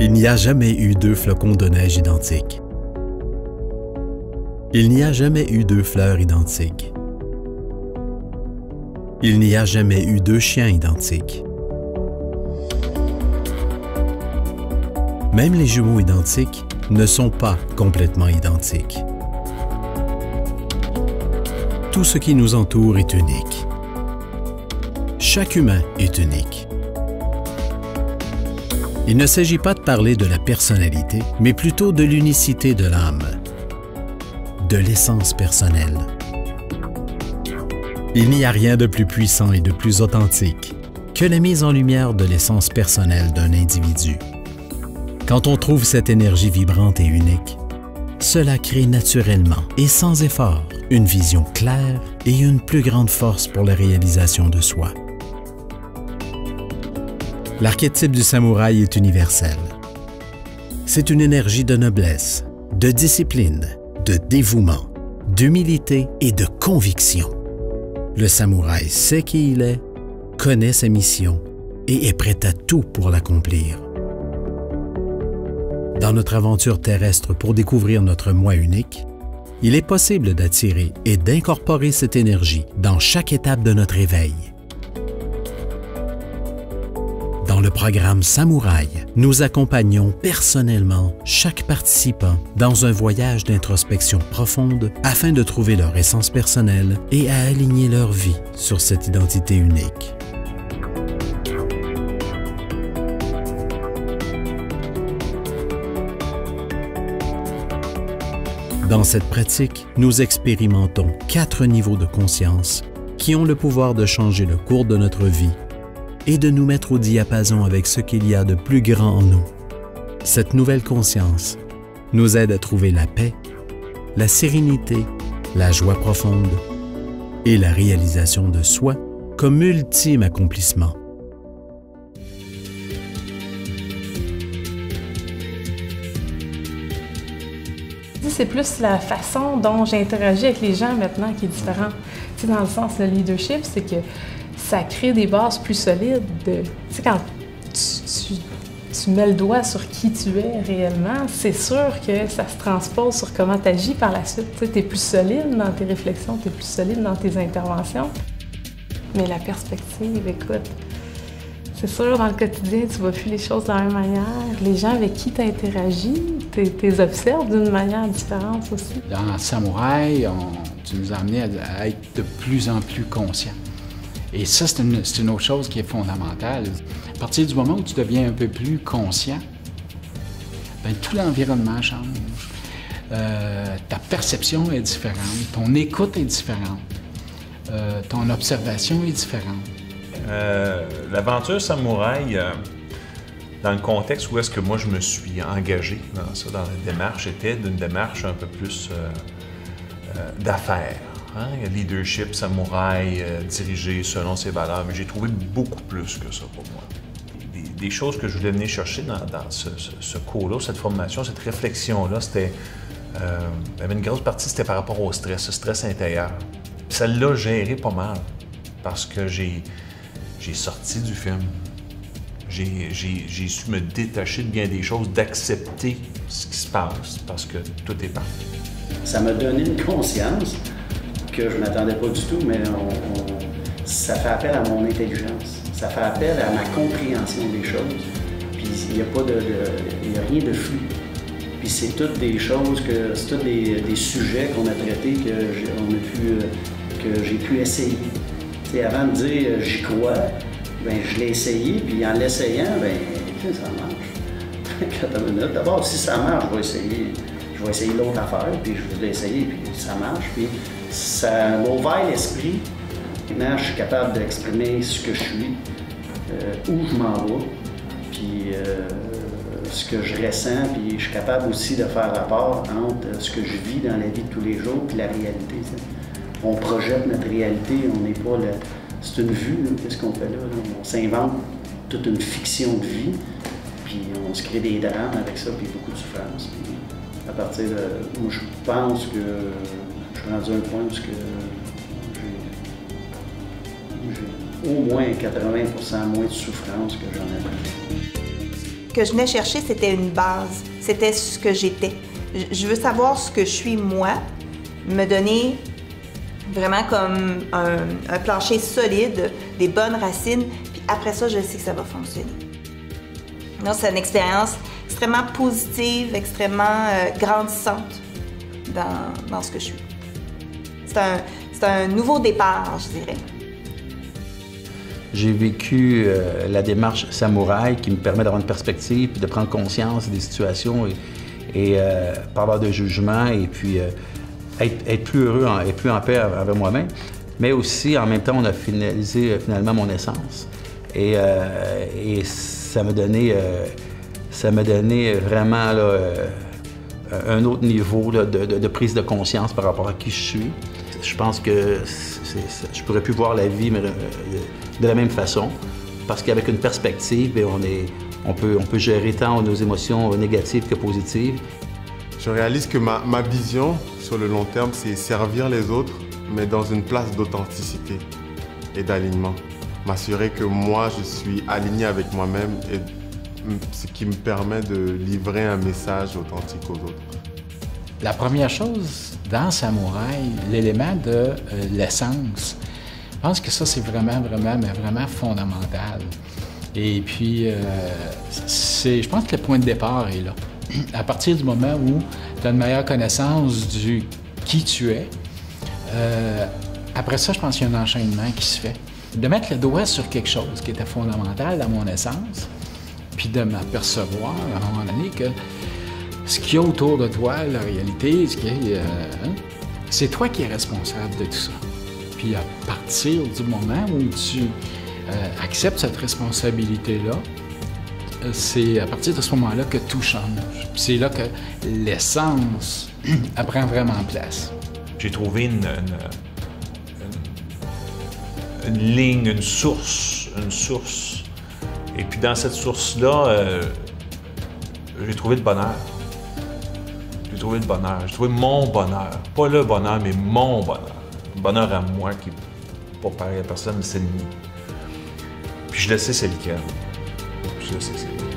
Il n'y a jamais eu deux flocons de neige identiques. Il n'y a jamais eu deux fleurs identiques. Il n'y a jamais eu deux chiens identiques. Même les jumeaux identiques ne sont pas complètement identiques. Tout ce qui nous entoure est unique. Chaque humain est unique. Il ne s'agit pas de parler de la personnalité, mais plutôt de l'unicité de l'âme, de l'essence personnelle. Il n'y a rien de plus puissant et de plus authentique que la mise en lumière de l'essence personnelle d'un individu. Quand on trouve cette énergie vibrante et unique, cela crée naturellement et sans effort une vision claire et une plus grande force pour la réalisation de soi. L'archétype du samouraï est universel. C'est une énergie de noblesse, de discipline, de dévouement, d'humilité et de conviction. Le samouraï sait qui il est, connaît sa mission et est prêt à tout pour l'accomplir. Dans notre aventure terrestre pour découvrir notre moi unique, il est possible d'attirer et d'incorporer cette énergie dans chaque étape de notre éveil. Dans le programme Samouraï, nous accompagnons personnellement chaque participant dans un voyage d'introspection profonde afin de trouver leur essence personnelle et à aligner leur vie sur cette identité unique. Dans cette pratique, nous expérimentons 4 niveaux de conscience qui ont le pouvoir de changer le cours de notre vie et de nous mettre au diapason avec ce qu'il y a de plus grand en nous. Cette nouvelle conscience nous aide à trouver la paix, la sérénité, la joie profonde et la réalisation de soi comme ultime accomplissement. C'est plus la façon dont j'interagis avec les gens maintenant qui est différente. Tu sais, dans le sens, le leadership, c'est que ça crée des bases plus solides. Tu sais, quand tu mets le doigt sur qui tu es réellement, c'est sûr que ça se transpose sur comment tu agis par la suite. Tu sais, tu es plus solide dans tes réflexions, tu es plus solide dans tes interventions. Mais la perspective, écoute, c'est sûr, dans le quotidien, tu ne vois plus les choses de la même manière. Les gens avec qui tu interagis, tu les observes d'une manière différente aussi. Dans Samouraï, tu nous as amené à être de plus en plus conscients. Et ça, c'est une autre chose qui est fondamentale. À partir du moment où tu deviens un peu plus conscient, bien, tout l'environnement change. Ta perception est différente, ton écoute est différente, ton observation est différente. L'aventure Samouraï, dans le contexte où est-ce que moi je me suis engagé dans ça, dans la démarche, était d'une démarche un peu plus d'affaires. Hein? Leadership, samouraï, dirigé selon ses valeurs, mais j'ai trouvé beaucoup plus que ça pour moi. Des choses que je voulais venir chercher dans ce cours-là, cette formation, cette réflexion-là, c'était... il y avait une grosse partie, c'était par rapport au stress intérieur. Ça l'a géré pas mal, parce que j'ai sorti du film. J'ai su me détacher de bien des choses, d'accepter ce qui se passe, parce que tout est parti. Ça m'a donné une conscience que je ne m'attendais pas du tout, mais ça fait appel à mon intelligence. Ça fait appel à ma compréhension des choses. Puis il n'y a rien de flou. Puis c'est toutes des choses, c'est tous des sujets qu'on a traités que j'ai pu essayer. T'sais, avant de dire j'y crois, ben, je l'ai essayé, puis en l'essayant, ben, ça marche. D'abord, si ça marche, je vais essayer l'autre affaire, puis je l'ai essayé, puis ça marche. Puis ça m'a ouvert l'esprit. Maintenant, je suis capable d'exprimer ce que je suis, où je m'en vais, puis ce que je ressens, puis je suis capable aussi de faire rapport entre ce que je vis dans la vie de tous les jours et la réalité. T'sais. On projette notre réalité, on n'est pas là. C'est une vue, qu'est-ce qu'on fait là? On s'invente toute une fiction de vie, puis on se crée des drames avec ça, puis beaucoup de souffrance. Puis à partir de. Moi, je pense que je suis rendu à un point où j'ai au moins 80% moins de souffrance que j'en avais. que je venais chercher, c'était une base. C'était ce que j'étais. Je veux savoir ce que je suis moi, me donner vraiment comme un plancher solide, des bonnes racines, puis après ça, je sais que ça va fonctionner. Donc, c'est une expérience extrêmement positive, extrêmement grandissante dans ce que je suis. C'est un nouveau départ, je dirais. J'ai vécu la démarche samouraï qui me permet d'avoir une perspective, puis de prendre conscience des situations et pas avoir de jugement, et puis être plus heureux et plus en paix avec moi-même. Mais aussi, en même temps, on a finalisé finalement mon essence. Et ça m'a donné vraiment là, un autre niveau là, de prise de conscience par rapport à qui je suis. Je pense que je pourrais plus voir la vie de la même façon, parce qu'avec une perspective, on peut gérer tant nos émotions négatives que positives. Je réalise que ma vision sur le long terme, c'est servir les autres, mais dans une place d'authenticité et d'alignement. M'assurer que moi, je suis aligné avec moi-même, et ce qui me permet de livrer un message authentique aux autres. La première chose dans Samouraï, l'élément de l'essence, je pense que ça, c'est vraiment fondamental. Et puis, je pense que le point de départ est là. À partir du moment où tu as une meilleure connaissance du qui tu es, après ça, je pense qu'il y a un enchaînement qui se fait. De mettre le doigt sur quelque chose qui était fondamental dans mon essence, puis de m'apercevoir à un moment donné que ce qu'il y a autour de toi, la réalité, c'est toi qui es responsable de tout ça. Puis à partir du moment où tu acceptes cette responsabilité-là, c'est à partir de ce moment-là que tout change. Puis c'est là que l'essence prend vraiment place. J'ai trouvé une ligne, une source. Et puis dans cette source-là, j'ai trouvé le bonheur. J'ai trouvé mon bonheur. Pas le bonheur, mais mon bonheur. Le bonheur à moi qui n'est pas pareil à personne, mais c'est le mien. Puis je le sais, c'est lequel. Je le sais, c'est lequel.